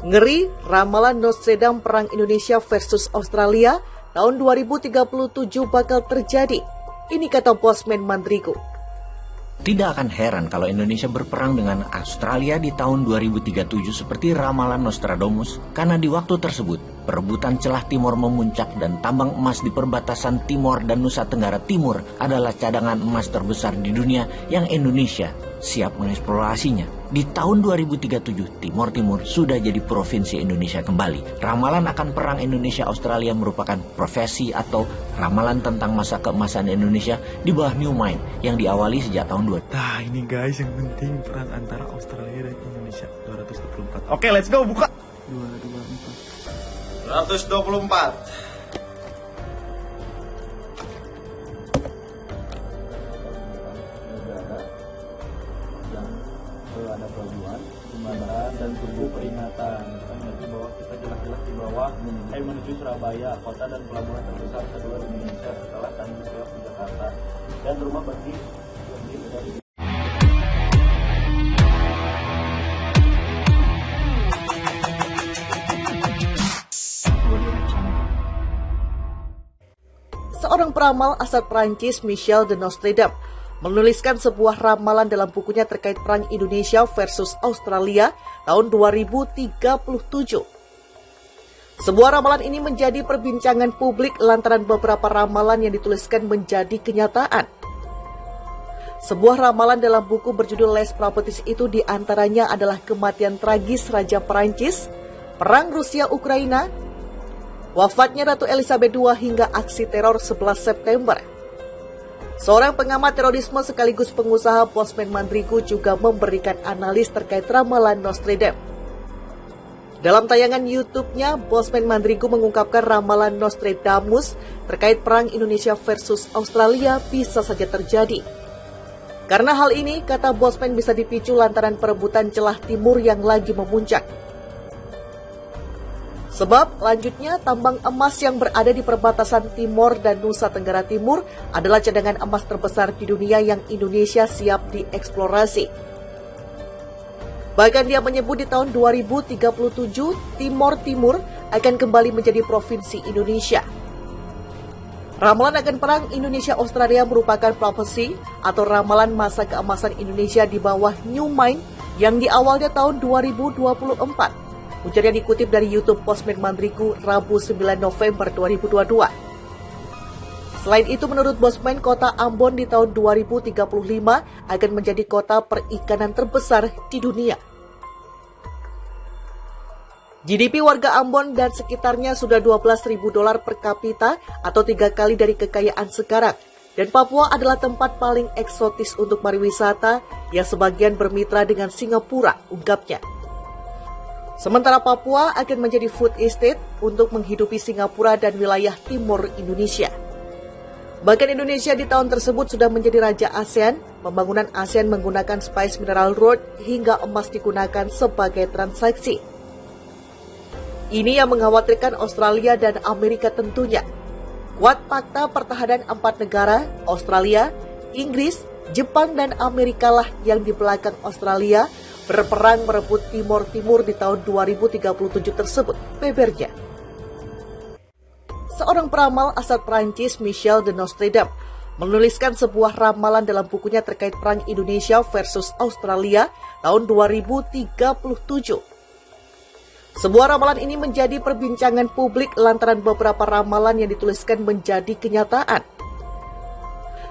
Ngeri, ramalan Nostradamus Perang Indonesia versus Australia tahun 2037 bakal terjadi. Ini kata Bosman Mandrigo. Tidak akan heran kalau Indonesia berperang dengan Australia di tahun 2037 seperti ramalan Nostradamus, karena di waktu tersebut perebutan celah timur memuncak dan tambang emas di perbatasan Timor dan Nusa Tenggara Timur adalah cadangan emas terbesar di dunia yang Indonesia siap mengeksplorasinya. Di tahun 2037, Timor Timur sudah jadi provinsi Indonesia kembali. Ramalan akan perang Indonesia-Australia merupakan profesi atau ramalan tentang masa keemasan Indonesia di bawah New Mind yang diawali sejak tahun 2000. Nah ini guys yang penting perang antara Australia dan Indonesia 224. Oke, let's go, buka. 224. Ada pelabuhan, jembatan dan tubuh peringatan. Di bawah kita jelas-jelas di bawah. Ayo menuju Surabaya, kota dan pelabuhan terbesar kedua di Indonesia setelah Tanjung Priok di Jakarta. Dan rumah bagi dari Seorang peramal asal Prancis, Michel de Nostradamus, menuliskan sebuah ramalan dalam bukunya terkait Perang Indonesia versus Australia tahun 2037. Sebuah ramalan ini menjadi perbincangan publik lantaran beberapa ramalan yang dituliskan menjadi kenyataan. Sebuah ramalan dalam buku berjudul Les Prophètes itu diantaranya adalah kematian tragis Raja Perancis, Perang Rusia-Ukraina, wafatnya Ratu Elizabeth II hingga aksi teror 11 September. Seorang pengamat terorisme sekaligus pengusaha Bosman Mandrigo juga memberikan analis terkait ramalan Nostradamus. Dalam tayangan YouTube-nya, Bosman Mandrigo mengungkapkan ramalan Nostradamus terkait Perang Indonesia versus Australia bisa saja terjadi. Karena hal ini, kata Bosman bisa dipicu lantaran perebutan celah timur yang lagi memuncak. Sebab lanjutnya tambang emas yang berada di perbatasan Timor dan Nusa Tenggara Timur adalah cadangan emas terbesar di dunia yang Indonesia siap dieksplorasi. Bahkan dia menyebut di tahun 2037 Timor Timur akan kembali menjadi provinsi Indonesia. Ramalan akan perang Indonesia-Australia merupakan profesi atau ramalan masa keemasan Indonesia di bawah New Mind yang diawalnya tahun 2024. Ujarnya dikutip dari YouTube Bosman Mandrigo Rabu 9 November 2022. Selain itu, menurut Bosman, kota Ambon di tahun 2035 akan menjadi kota perikanan terbesar di dunia. GDP warga Ambon dan sekitarnya sudah $12.000 per kapita atau 3 kali dari kekayaan sekarang. Dan Papua adalah tempat paling eksotis untuk pariwisata yang sebagian bermitra dengan Singapura, ungkapnya. Sementara Papua akan menjadi food estate untuk menghidupi Singapura dan wilayah timur Indonesia. Bahkan Indonesia di tahun tersebut sudah menjadi raja ASEAN, pembangunan ASEAN menggunakan Spice Mineral Road hingga emas digunakan sebagai transaksi. Ini yang mengkhawatirkan Australia dan Amerika tentunya. Kuat fakta pertahanan 4 negara, Australia, Inggris, Jepang dan Amerika lah yang di belakang Australia berperang merebut Timor Timur di tahun 2037 tersebut, bebernya. Seorang peramal asal Prancis, Michel de Nostradamus, menuliskan sebuah ramalan dalam bukunya terkait Perang Indonesia versus Australia tahun 2037. Sebuah ramalan ini menjadi perbincangan publik lantaran beberapa ramalan yang dituliskan menjadi kenyataan.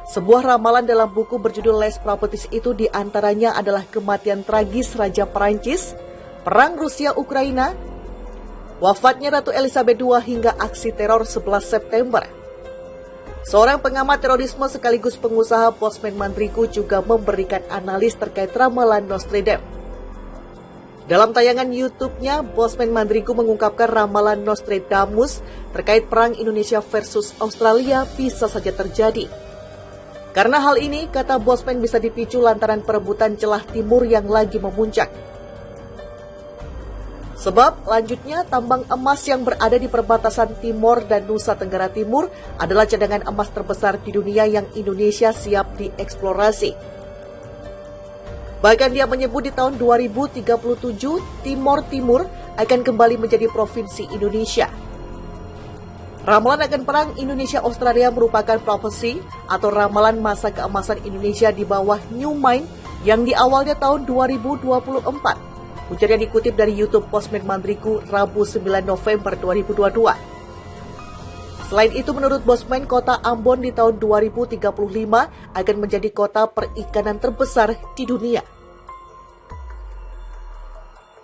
Sebuah ramalan dalam buku berjudul Les Prophètes itu diantaranya adalah kematian tragis Raja Perancis, Perang Rusia-Ukraina, wafatnya Ratu Elizabeth II hingga aksi teror 11 September. Seorang pengamat terorisme sekaligus pengusaha Bosman Mandrigo juga memberikan analis terkait ramalan Nostradamus. Dalam tayangan YouTube-nya, Bosman Mandrigo mengungkapkan ramalan Nostradamus terkait Perang Indonesia versus Australia bisa saja terjadi. Karena hal ini, kata Bosman bisa dipicu lantaran perebutan celah timur yang lagi memuncak. Sebab lanjutnya tambang emas yang berada di perbatasan Timor dan Nusa Tenggara Timur adalah cadangan emas terbesar di dunia yang Indonesia siap dieksplorasi. Bahkan dia menyebut di tahun 2037 Timor Timur akan kembali menjadi provinsi Indonesia. Ramalan akan perang Indonesia-Australia merupakan profesi atau ramalan masa keemasan Indonesia di bawah New Mind yang di awalnya tahun 2024. Ujar yang dikutip dari YouTube Posmen Mandriku Rabu 9 November 2022. Selain itu, menurut Bosmen, kota Ambon di tahun 2035 akan menjadi kota perikanan terbesar di dunia.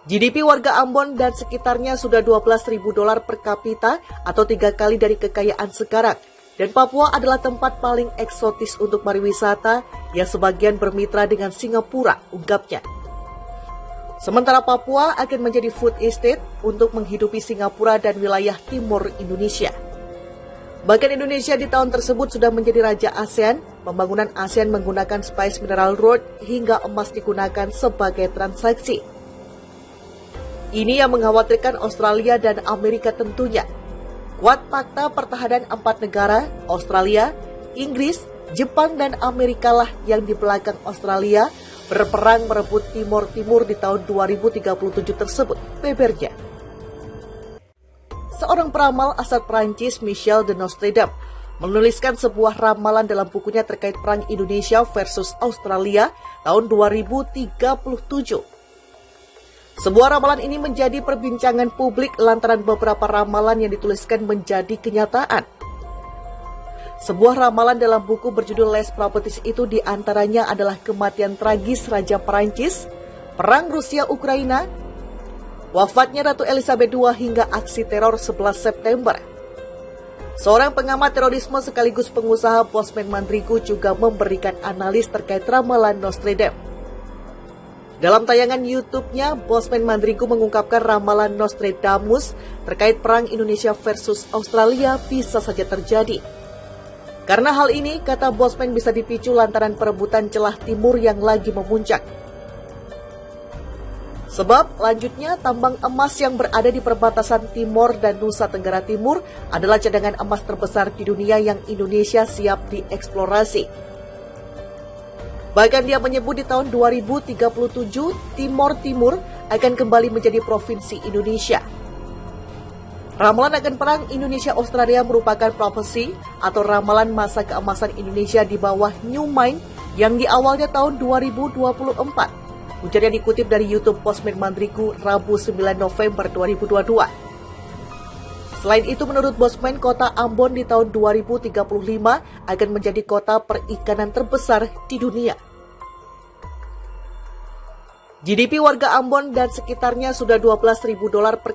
GDP warga Ambon dan sekitarnya sudah $12.000 per kapita atau 3 kali dari kekayaan sekarang. Dan Papua adalah tempat paling eksotis untuk pariwisata yang sebagian bermitra dengan Singapura, ungkapnya. Sementara Papua akan menjadi food estate untuk menghidupi Singapura dan wilayah timur Indonesia. Bahkan Indonesia di tahun tersebut sudah menjadi raja ASEAN, pembangunan ASEAN menggunakan Spice Mineral Road hingga emas digunakan sebagai transaksi. Ini yang mengkhawatirkan Australia dan Amerika tentunya. Kuat fakta pertahanan 4 negara, Australia, Inggris, Jepang, dan Amerika lah yang di belakang Australia berperang merebut Timor Timur di tahun 2037 tersebut, bebernya. Seorang peramal asal Prancis, Michel de Nostredame, menuliskan sebuah ramalan dalam bukunya terkait perang Indonesia versus Australia tahun 2037. Sebuah ramalan ini menjadi perbincangan publik lantaran beberapa ramalan yang dituliskan menjadi kenyataan. Sebuah ramalan dalam buku berjudul Les Properties itu diantaranya adalah kematian tragis Raja Perancis, Perang Rusia-Ukraina, wafatnya Ratu Elizabeth II hingga aksi teror 11 September. Seorang pengamat terorisme sekaligus pengusaha Bosmen Mandriku juga memberikan analis terkait ramalan Nostredame. Dalam tayangan YouTube-nya, Bosmen Mandriku mengungkapkan ramalan Nostradamus terkait perang Indonesia versus Australia bisa saja terjadi. Karena hal ini, kata Bosmen, bisa dipicu lantaran perebutan celah timur yang lagi memuncak. Sebab, lanjutnya, tambang emas yang berada di perbatasan Timor dan Nusa Tenggara Timur adalah cadangan emas terbesar di dunia yang Indonesia siap dieksplorasi. Bahkan dia menyebut di tahun 2037, Timor Timur akan kembali menjadi provinsi Indonesia. Ramalan akan perang Indonesia-Australia merupakan profesi atau ramalan masa keemasan Indonesia di bawah New Mind yang di awalnya tahun 2024. Ujar yang dikutip dari YouTube Posmen Mandriku Rabu 9 November 2022. Selain itu, menurut Bosmen, kota Ambon di tahun 2035 akan menjadi kota perikanan terbesar di dunia. GDP warga Ambon dan sekitarnya sudah $12.000 per